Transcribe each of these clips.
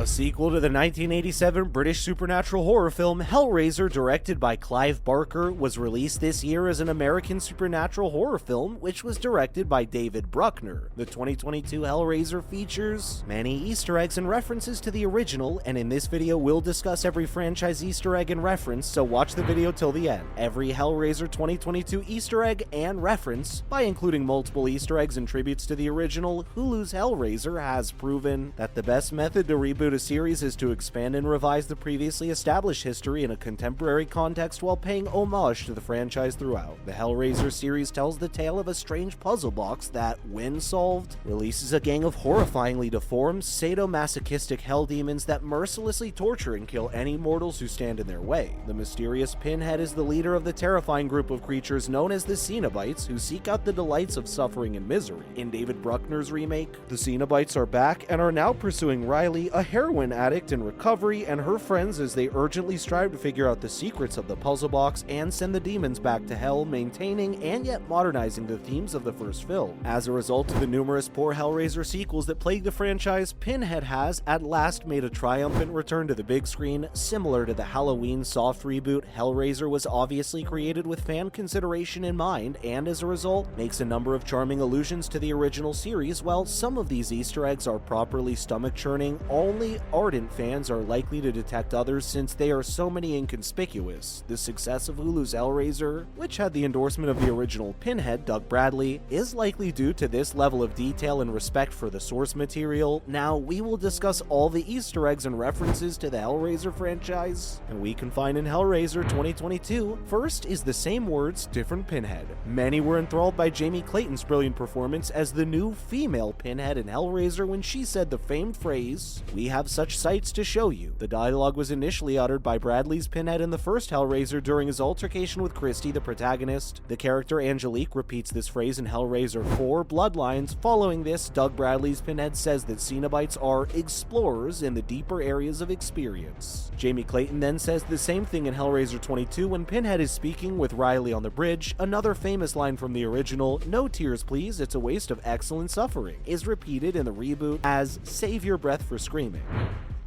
A sequel to the 1987 British supernatural horror film Hellraiser, directed by Clive Barker, was released this year as an American supernatural horror film, which was directed by David Bruckner. The 2022 Hellraiser features many Easter eggs and references to the original, and in this video we'll discuss every franchise Easter egg and reference, so watch the video till the end. Every Hellraiser 2022 Easter egg and reference, by including multiple Easter eggs and tributes to the original, Hulu's Hellraiser has proven that the best method to reboot a series is to expand and revise the previously established history in a contemporary context while paying homage to the franchise throughout. The Hellraiser series tells the tale of a strange puzzle box that, when solved, releases a gang of horrifyingly deformed, sadomasochistic hell demons that mercilessly torture and kill any mortals who stand in their way. The mysterious Pinhead is the leader of the terrifying group of creatures known as the Cenobites, who seek out the delights of suffering and misery. In David Bruckner's remake, the Cenobites are back and are now pursuing Riley, a heroin addict in recovery, and her friends as they urgently strive to figure out the secrets of the puzzle box and send the demons back to hell, maintaining and yet modernizing the themes of the first film. As a result of the numerous poor Hellraiser sequels that plague the franchise, Pinhead has at last made a triumphant return to the big screen. Similar to the Halloween soft reboot, Hellraiser was obviously created with fan consideration in mind, and as a result, makes a number of charming allusions to the original series. While some of these Easter eggs are properly stomach-churning, only ardent fans are likely to detect others since they are so many inconspicuous. The success of Hulu's Hellraiser, which had the endorsement of the original Pinhead, Doug Bradley, is likely due to this level of detail and respect for the source material. Now, we will discuss all the Easter eggs and references to the Hellraiser franchise, and we can find in Hellraiser 2022. First is the same words, different Pinhead. Many were enthralled by Jamie Clayton's brilliant performance as the new female Pinhead in Hellraiser when she said the famed phrase, "We have such sights to show you." The dialogue was initially uttered by Bradley's Pinhead in the first Hellraiser during his altercation with Christy, the protagonist. The character Angelique repeats this phrase in Hellraiser 4 Bloodlines. Following this, Doug Bradley's Pinhead says that Cenobites are explorers in the deeper areas of experience. Jamie Clayton then says the same thing in Hellraiser 22 when Pinhead is speaking with Riley on the bridge. Another famous line from the original, "No tears please, it's a waste of excellent suffering," is repeated in the reboot as "Save your breath for screaming."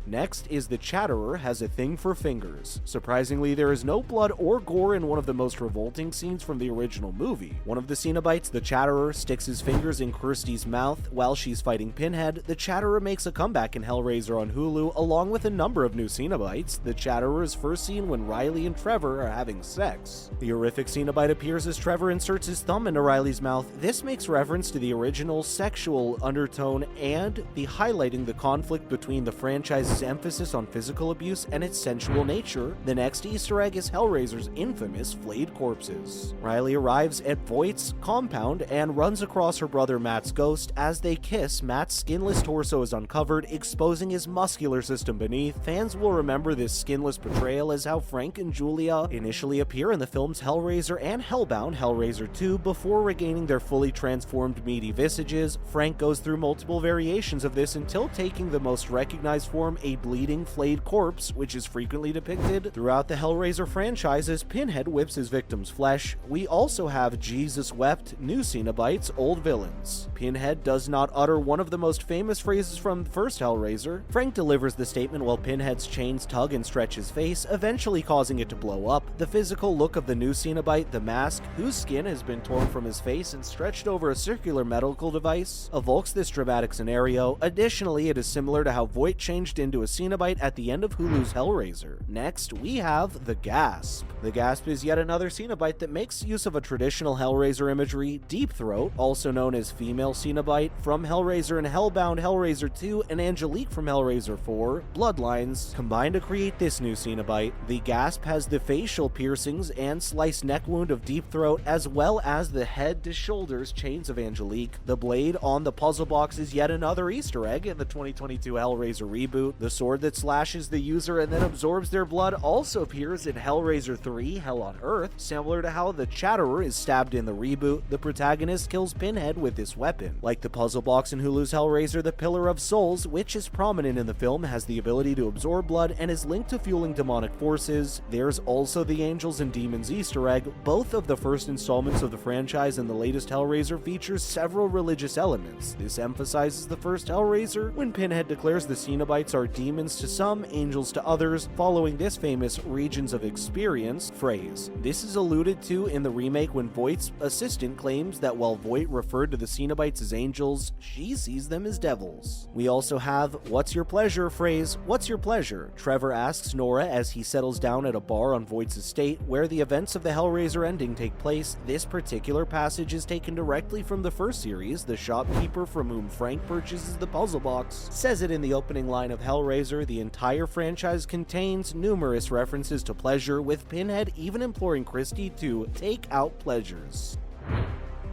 Next is the Chatterer has a thing for fingers. Surprisingly, there is no blood or gore in one of the most revolting scenes from the original movie. One of the Cenobites, the Chatterer, sticks his fingers in Kirsty's mouth while she's fighting Pinhead. The Chatterer makes a comeback in Hellraiser on Hulu, along with a number of new Cenobites. The Chatterer is first seen when Riley and Trevor are having sex. The horrific Cenobite appears as Trevor inserts his thumb into Riley's mouth. This makes reference to the original sexual undertone and the highlighting the conflict between the franchise's emphasis on physical abuse and its sensual nature. The next Easter egg is Hellraiser's infamous flayed corpses. Riley arrives at Voight's compound and runs across her brother Matt's ghost. As they kiss, Matt's skinless torso is uncovered, exposing his muscular system beneath. Fans will remember this skinless portrayal as how Frank and Julia initially appear in the films Hellraiser and Hellbound, Hellraiser 2, before regaining their fully transformed meaty visages. Frank goes through multiple variations of this until taking the most recognized form, a bleeding, flayed corpse, which is frequently depicted throughout the Hellraiser franchise as Pinhead whips his victim's flesh. We also have Jesus Wept, new Cenobites, old villains. Pinhead does not utter one of the most famous phrases from the first Hellraiser. Frank delivers the statement while Pinhead's chains tug and stretch his face, eventually causing it to blow up. The physical look of the new Cenobite, the mask, whose skin has been torn from his face and stretched over a circular medical device, evokes this dramatic scenario. Additionally, it is similar to how Voight changed into a Cenobite at the end of Hulu's Hellraiser. Next, we have the Gasp. The Gasp is yet another Cenobite that makes use of a traditional Hellraiser imagery. Deep Throat, also known as female Cenobite, from Hellraiser and Hellbound, Hellraiser 2, and Angelique from Hellraiser 4, Bloodlines, combine to create this new Cenobite. The Gasp has the facial piercings and sliced neck wound of Deep Throat, as well as the head to shoulders chains of Angelique. The blade on the puzzle box is yet another Easter egg in the 2022 Hellraiser reboot. The sword that slashes the user and then absorbs their blood also appears in Hellraiser 3, Hell on Earth. Similar to how the Chatterer is stabbed in the reboot, the protagonist kills Pinhead with this weapon. Like the puzzle box in Hulu's Hellraiser, the Pillar of Souls, which is prominent in the film, has the ability to absorb blood and is linked to fueling demonic forces. There's also the Angels and Demons Easter egg. Both of the first installments of the franchise and the latest Hellraiser features several religious elements. This emphasizes the first Hellraiser when Pinhead declares the Cenobites are demons to some, angels to others, following this famous regions of experience phrase. This is alluded to in the remake when Voight's assistant claims that while Voight referred to the Cenobites as angels, she sees them as devils. We also have "what's your pleasure" phrase, "what's your pleasure?" Trevor asks Nora as he settles down at a bar on Voight's estate where the events of the Hellraiser ending take place. This particular passage is taken directly from the first series. The shopkeeper from whom Frank purchases the puzzle box says it in the opening line of Hellraiser. The entire franchise contains numerous references to pleasure, with Pinhead even imploring Christie to take out pleasures.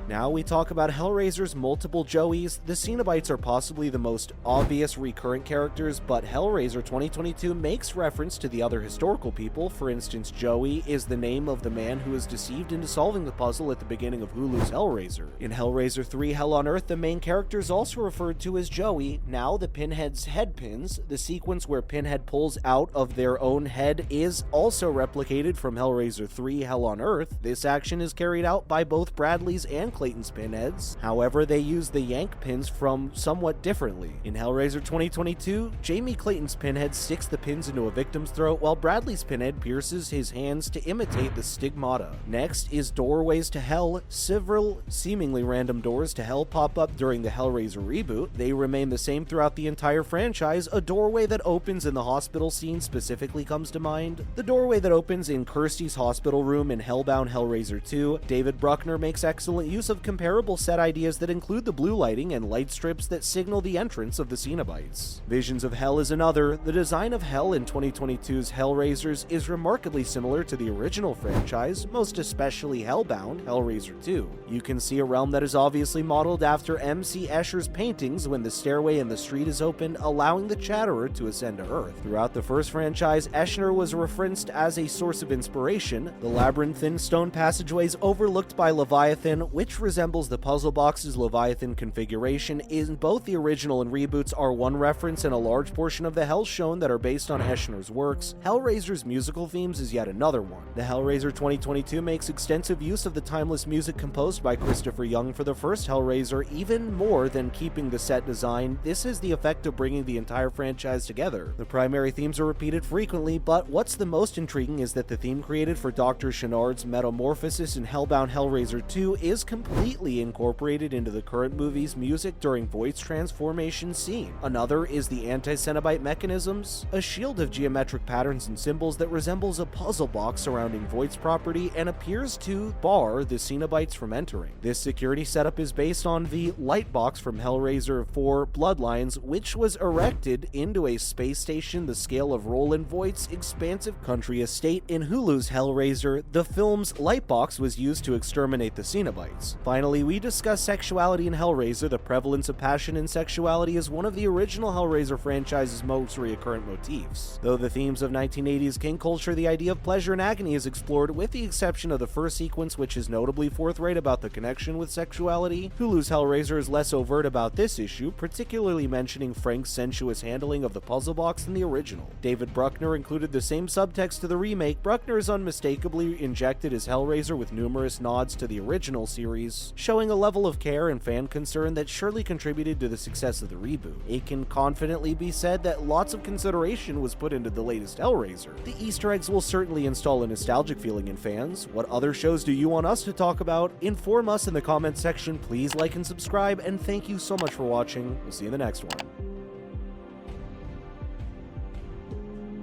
Now we talk about Hellraiser's multiple Joeys. The Cenobites are possibly the most obvious recurrent characters, but Hellraiser 2022 makes reference to the other historical people. For instance, Joey is the name of the man who is deceived into solving the puzzle at the beginning of Hulu's Hellraiser. In Hellraiser 3 Hell on Earth, the main character is also referred to as Joey. Now the Pinhead's head pins, the sequence where Pinhead pulls out of their own head, is also replicated from Hellraiser 3 Hell on Earth. This action is carried out by both Bradley's and Clayton's pinheads. However, they use the yank pins from somewhat differently. In Hellraiser 2022, Jamie Clayton's pinhead sticks the pins into a victim's throat, while Bradley's pinhead pierces his hands to imitate the stigmata. Next is Doorways to Hell. Several seemingly random doors to hell pop up during the Hellraiser reboot. They remain the same throughout the entire franchise. A doorway that opens in the hospital scene specifically comes to mind. The doorway that opens in Kirsty's hospital room in Hellbound Hellraiser 2. David Bruckner makes excellent use of comparable set ideas that include the blue lighting and light strips that signal the entrance of the Cenobites. Visions of Hell is another. The design of Hell in 2022's Hellraisers is remarkably similar to the original franchise, most especially Hellbound Hellraiser 2. You can see a realm that is obviously modeled after M.C. Escher's paintings when the stairway in the street is opened, allowing the Chatterer to ascend to Earth. Throughout the first franchise, Escher was referenced as a source of inspiration. The labyrinthine stone passageways overlooked by Leviathan, which resembles the puzzle box's Leviathan configuration in both the original and reboots, are one reference, and a large portion of the Hells shown that are based on Eschner's works. Hellraiser's musical themes is yet another one. The Hellraiser 2022 makes extensive use of the timeless music composed by Christopher Young for the first Hellraiser. Even more than keeping the set design, this has the effect of bringing the entire franchise together. The primary themes are repeated frequently, but what's the most intriguing is that the theme created for Dr. Channard's metamorphosis in Hellbound Hellraiser 2 is completely incorporated into the current movie's music during Voight's transformation scene. Another is the anti-Cenobite mechanisms, a shield of geometric patterns and symbols that resembles a puzzle box surrounding Voight's property and appears to bar the Cenobites from entering. This security setup is based on the light box from Hellraiser 4 Bloodlines, which was erected into a space station the scale of Roland Voight's expansive country estate. In Hulu's Hellraiser, the film's light box was used to exterminate the Cenobites. Finally, we discuss sexuality in Hellraiser. The prevalence of passion and sexuality is one of the original Hellraiser franchise's most recurrent motifs. Though the themes of 1980s king culture, the idea of pleasure and agony is explored, with the exception of the first sequence, which is notably forthright about the connection with sexuality. Hulu's Hellraiser is less overt about this issue, particularly mentioning Frank's sensuous handling of the puzzle box in the original. David Bruckner included the same subtext to the remake. Bruckner is unmistakably injected his Hellraiser with numerous nods to the original series, showing a level of care and fan concern that surely contributed to the success of the reboot. It can confidently be said that lots of consideration was put into the latest Hellraiser. The Easter eggs will certainly install a nostalgic feeling in fans. What other shows do you want us to talk about? Inform us in the comments section. Please like and subscribe, and thank you so much for watching. We'll see you in the next one.